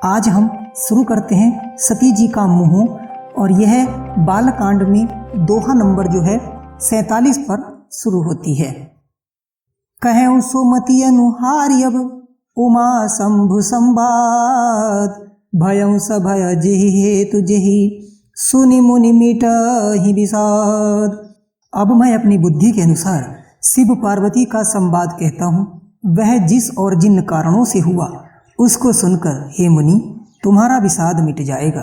आज हम शुरू करते हैं सती जी का मोह और यह बालकांड में दोहा नंबर जो है 47 पर शुरू होती है। कहें सुमति अनुहार्यव उमा शंभु संवाद भयं स भय जेहि हेतु जेहि सुनि मुनि मिटहि विषाद। अब मैं अपनी बुद्धि के अनुसार शिव पार्वती का संवाद कहता हूँ। वह जिस और जिन कारणों से हुआ उसको सुनकर हे मुनि तुम्हारा विषाद मिट जाएगा।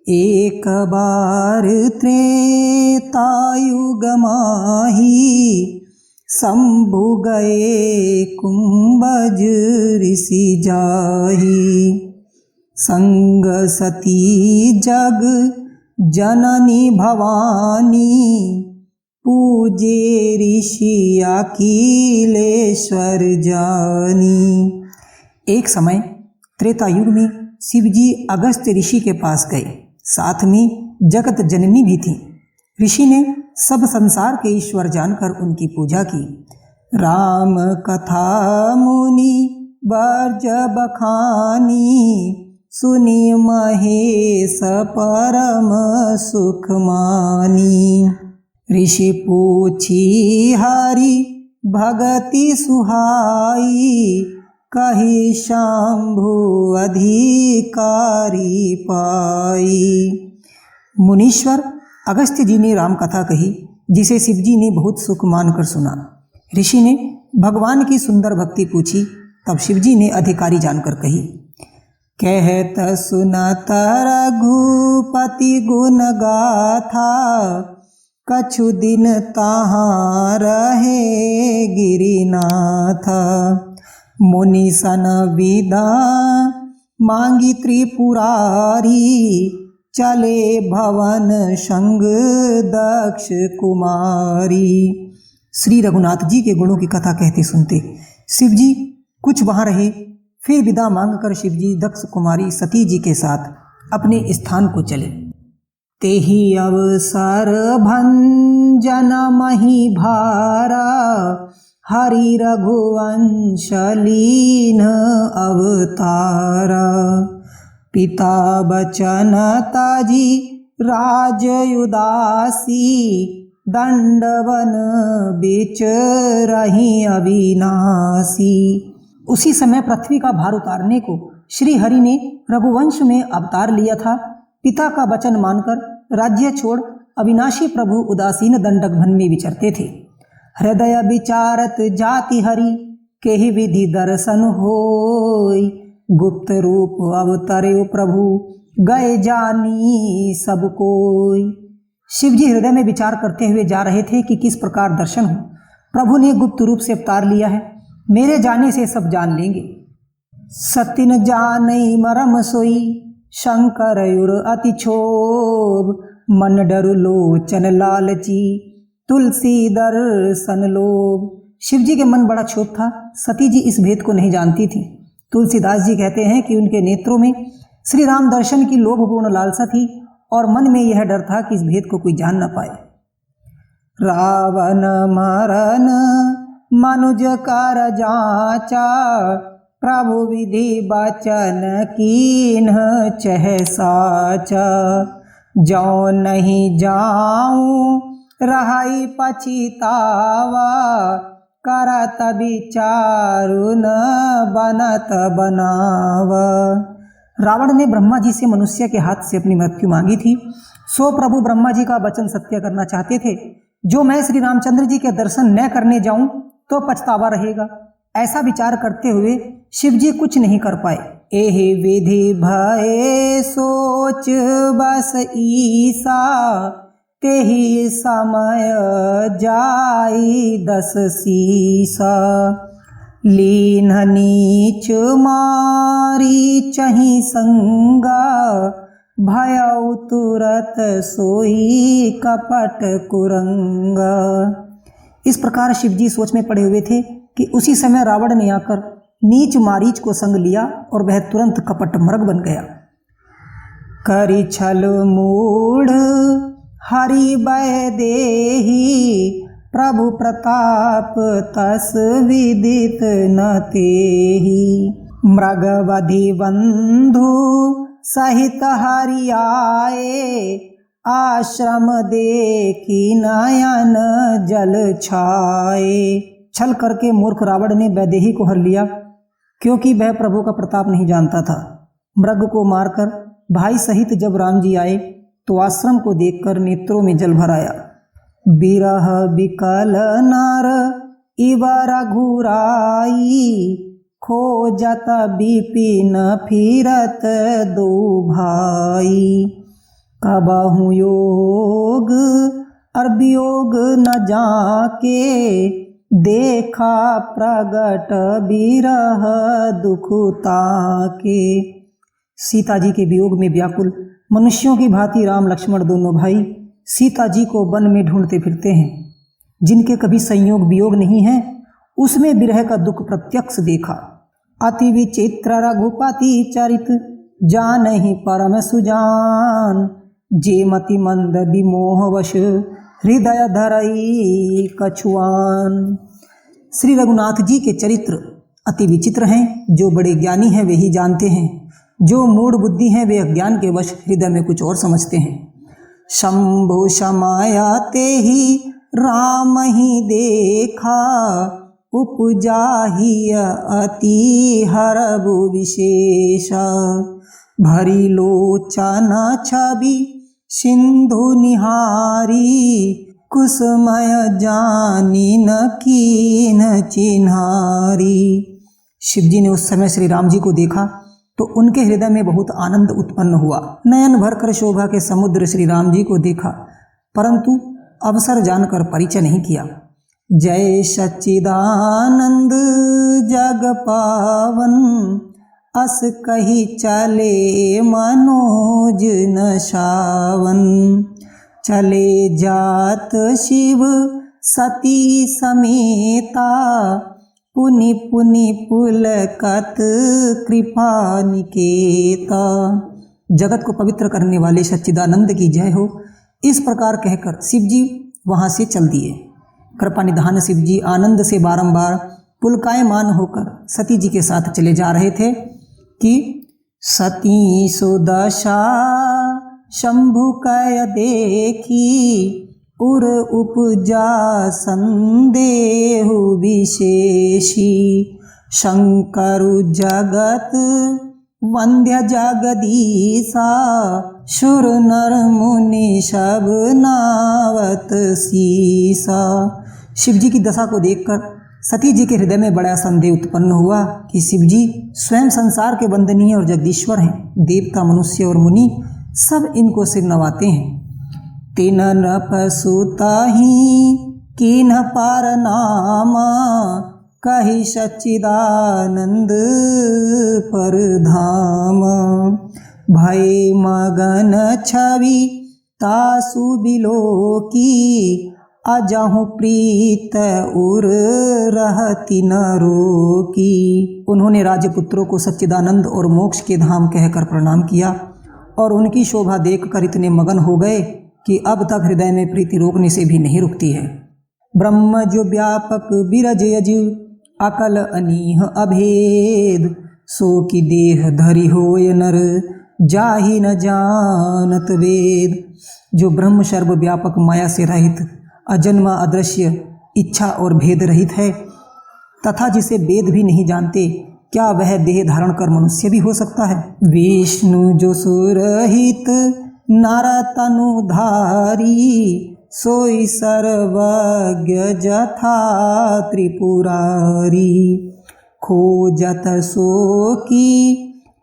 एक बार त्रेतायुग माही शंभु गए कुंभज ऋषि जाहि संग सती जग जननी भवानी पूजे ऋषि अखिलेश्वर जानी। एक समय त्रेता युग में शिवजी अगस्त्य ऋषि के पास गए, साथ में जगत जननी भी थी। ऋषि ने सब संसार के ईश्वर जानकर उनकी पूजा की। राम कथा मुनि वर्ज बखानी सुनि महेश परम सुख मानी। ऋषि पूछी हरि भगति सुहाई कही शंभु अधिकारी पाई। मुनीश्वर अगस्त्य जी ने राम कथा कही जिसे शिवजी ने बहुत सुख मानकर सुना। ऋषि ने भगवान की सुंदर भक्ति पूछी, तब शिवजी ने अधिकारी जानकर कही। कहत सुनत रघुपति गुण गाथा कछु दिन तहाँ रहे गिरिनाथ। मुनि सन विदा मांगी त्रिपुरारी चले भवन संग दक्ष कुमारी। श्री रघुनाथ जी के गुणों की कथा कहते सुनते शिवजी कुछ वहाँ रहे, फिर विदा मांगकर शिवजी दक्ष कुमारी सती जी के साथ अपने स्थान को चले। तेहि अवसर भंजन मही भारा हरि रघुवंश लीन अवतारा। पिता बचन ताजी राज उदासी दंडवन बिच रही अविनाशी। उसी समय पृथ्वी का भार उतारने को श्री हरि ने रघुवंश में अवतार लिया था। पिता का वचन मानकर राज्य छोड़ अविनाशी प्रभु उदासीन दंडक वन में विचरते थे। हृदय विचारत जाति हरि केहि विधि दर्शन होय गुप्त रूप अवतरे प्रभु गए जानी सब कोय। शिवजी हृदय में विचार करते हुए जा रहे थे कि किस प्रकार दर्शन हो। प्रभु ने गुप्त रूप से अवतार लिया है, मेरे जाने से सब जान लेंगे। सतिन जानई मरम सोई शंकर युर अति क्षोभ मन डरु लोचन लालची तुलसी दर्शन लोभ। शिवजी के मन बड़ा क्षोभ था, सती जी इस भेद को नहीं जानती थी। तुलसीदास जी कहते हैं कि उनके नेत्रों में श्री राम दर्शन की लोभपूर्ण लालसा थी और मन में यह डर था कि इस भेद को कोई जान न पाए। रावण मरन मनुज कर जाचा प्रभु विधि बचन कीन्ह चह साचा। जो नहीं जाऊं रहाई पछितावा करत विचारु न बनत बनावा। रावण ने ब्रह्मा जी से मनुष्य के हाथ से अपनी मृत्यु मांगी थी, सो प्रभु ब्रह्मा जी का वचन सत्य करना चाहते थे। जो मैं श्री रामचंद्र जी के दर्शन न करने जाऊं तो पछतावा रहेगा। ऐसा विचार करते हुए शिवजी कुछ नहीं कर पाए। एहि विधि भय सोच बस ईसा तेहि समय जाई दस सीसा। लीन नीच मारी चही संगा भयउ तुरत सोई कपट कुरंगा। इस प्रकार शिवजी सोच में पड़े हुए थे कि उसी समय रावण ने आकर नीच मारीच को संग लिया और वह तुरंत कपट मृग बन गया। करि छल मूढ़ हरि भय देहि प्रभु प्रताप तस विदित न तेहि। मृगवधि बंधु सहित हरि आए, आश्रम देखी नयन जल छाए। छल करके मूर्ख रावण ने वैदेही को हर लिया, क्योंकि वह प्रभु का प्रताप नहीं जानता था। मृग को मारकर भाई सहित जब राम जी आए तो आश्रम को देखकर नेत्रों में जल भर आया। बिरह बिकल नर इव रघुराई, खोजत विपिन फिरत दो भाई। कबहु योग और वियोग न जाके, देखा प्रगट बिरह दुख ताके। सीता जी के वियोग में व्याकुल मनुष्यों की भांति राम लक्ष्मण दोनों भाई सीता जी को वन में ढूंढते फिरते हैं। जिनके कभी संयोग वियोग नहीं है, उसमें विरह का दुख प्रत्यक्ष देखा। अति विचित्र रघुपति चरित, जानहि परम सुजान। जेमति मंद विमोहवश, हृदय धरई कछुआन। श्री रघुनाथ जी के चरित्र अति विचित्र हैं। जो बड़े ज्ञानी हैं वे ही जानते हैं, जो मूढ़ बुद्धि हैं वे अज्ञान के वश हृदय में कुछ और समझते हैं। शंभु समाया ते ही राम ही देखा, उपजा ही अति हरबु विशेषा। भरी लोचन छवि सिंधु निहारी, कुसुमय जानी न कीन चिन्हारी। शिव जी ने उस समय श्री राम जी को देखा तो उनके हृदय में बहुत आनंद उत्पन्न हुआ। नयन भरकर शोभा के समुद्र श्री राम जी को देखा, परंतु अवसर जानकर परिचय नहीं किया। जय सच्चिदानंद जग पावन, अस कही चले मनोज न सावन। चले जात शिव सती समेता, पुनि पुनि पुलकत कृपा निकेता। जगत को पवित्र करने वाले सच्चिदानंद की जय हो, इस प्रकार कहकर शिव जी वहाँ से चल दिए। कृपा निधान शिव जी आनंद से बारंबार पुलकायमान होकर सती जी के साथ चले जा रहे थे कि सती सुदशा शंभु कय देखी, उर उपजा संदेहु विशेषी। शंकरु जगत वंद्य जगदीशा, शुर नर मुनि सब नावत सीसा। शिव जी की दशा को देखकर सती जी के हृदय में बड़ा संदेह उत्पन्न हुआ कि शिव जी स्वयं संसार के वंदनीय और जगदीश्वर हैं। देवता मनुष्य और मुनि सब इनको सिर नवाते हैं। तिन नपसुताहि किन्ह पार नामा, कहि सच्चिदानंद परधामा। भय मगन छवि तासु बिलोकी, अजहु प्रीत उर रहति न रोकी। उन्होंने राजपुत्रों को सच्चिदानंद और मोक्ष के धाम कहकर प्रणाम किया और उनकी शोभा देखकर इतने मगन हो गए कि अब तक हृदय में प्रीति रोकने से भी नहीं रुकती है। ब्रह्म जो व्यापक बिरज यज, अकल अनीह अभेद। सो की देह धरि होय नर, जाहि न जानत वेद। जो ब्रह्म सर्व व्यापक माया से रहित, अजन्मा अदृश्य, इच्छा और भेद रहित है, तथा जिसे वेद भी नहीं जानते, क्या वह देह धारण कर मनुष्य भी हो सकता है। विष्णु जो सुरहित नर तनुधारी, सोई सर्वज्ञ जथा त्रिपुरारी। खोजत सो की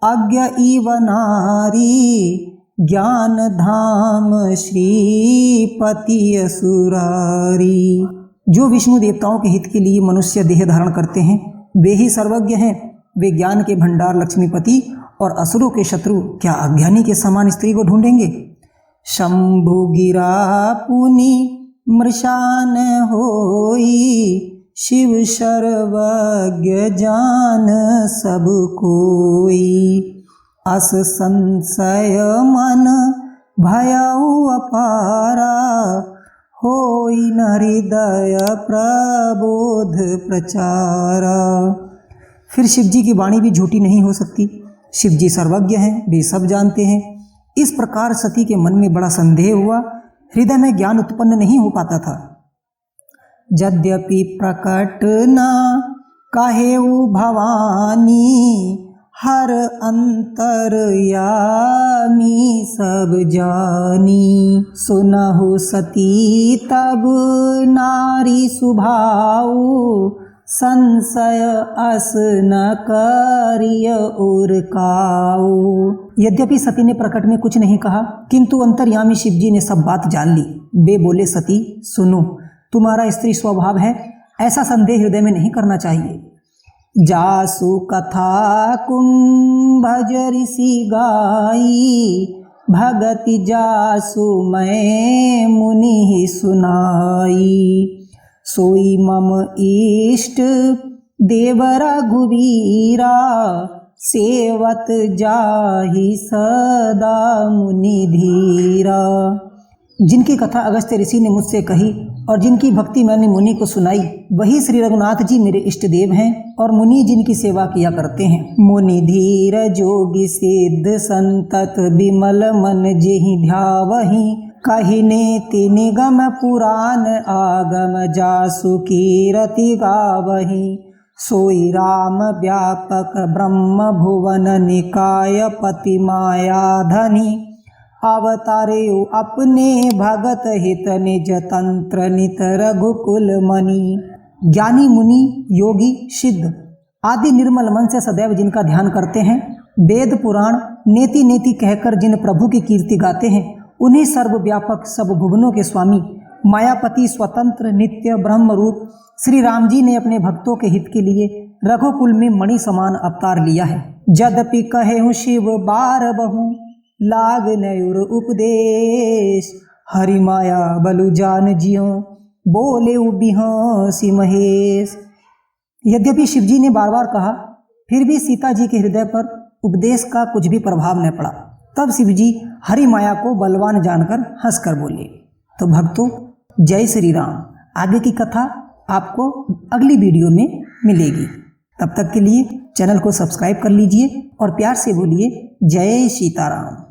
अज्ञ इव नारी, ज्ञान धाम श्रीपति असुरारी। जो विष्णु देवताओं के हित के लिए मनुष्य देह धारण करते हैं वे ही सर्वज्ञ हैं। वे ज्ञान के भंडार लक्ष्मीपति और असुरों के शत्रु क्या अज्ञानी के समान स्त्री को ढूंढेंगे। शंभु गिरा पुनि मृषान होई, शिव सर्वज्ञ जान सब कोई। अस संशय मन भयउ अपारा, होई न हृदय प्रबोध प्रचारा। फिर शिव जी की वाणी भी झूठी नहीं हो सकती। शिव जी सर्वज्ञ हैं, वे सब जानते हैं। इस प्रकार सती के मन में बड़ा संदेह हुआ, हृदय में ज्ञान उत्पन्न नहीं हो पाता था। यद्यपि प्रकट न कहेउ भवानी, हर अंतरयामी सब जानी। सुनहु सती तब नारी सुभाऊ, संशय अस न करिय उरकाऊ। यद्यपि सती ने प्रकट में कुछ नहीं कहा, किंतु अंतर्यामी शिव जी ने सब बात जान ली। वे बोले, सती सुनो, तुम्हारा स्त्री स्वभाव है, ऐसा संदेह हृदय में नहीं करना चाहिए। जासु कथा कुंभज ऋषि गाई, भगति जासु मैं मुनि सुनाई। सोई मम इष्ट देव रघुवीरा, सेवत जाहि सदा मुनि धीरा। जिनकी कथा अगस्त्य ऋषि ने मुझसे कही और जिनकी भक्ति मैंने मुनि को सुनाई, वही श्री रघुनाथ जी मेरे इष्ट देव हैं और मुनि जिनकी सेवा किया करते हैं। मुनि धीर जोगी सिद्ध संतत, विमल मन जेहि ध्यावहि। कहिने ति निगम पुराण, आगम जासु कीरति गावहि। सोई राम व्यापक ब्रह्म भुवन, निकाय पति माया धनी। अवतारे अपने भगत हित, निज तंत्र नित रघुकुल मणि। ज्ञानी मुनि योगी सिद्ध आदि निर्मल मन से सदैव जिनका ध्यान करते हैं, वेद पुराण नेति नेति कहकर जिन प्रभु की कीर्ति गाते हैं, उन्हीं सर्वव्यापक सब भुवनों के स्वामी मायापति स्वतंत्र नित्य ब्रह्म रूप श्री राम जी ने अपने भक्तों के हित के लिए रघुकुल में मणि समान अवतार लिया है। यद्यपि कहेहु शिव बार बहु, लाग नयुर उपदेश। हरि माया बलु जान जियो, बोले बिहसी महेश। यद्यपि शिव जी ने बार बार कहा, फिर भी सीता जी के हृदय पर उपदेश का कुछ भी प्रभाव न पड़ा। तब शिव जी हरि माया को बलवान जानकर हंसकर बोले। तो भक्तों, जय श्री राम। आगे की कथा आपको अगली वीडियो में मिलेगी। तब तक के लिए चैनल को सब्सक्राइब कर लीजिए और प्यार से बोलिए जय सीताराम।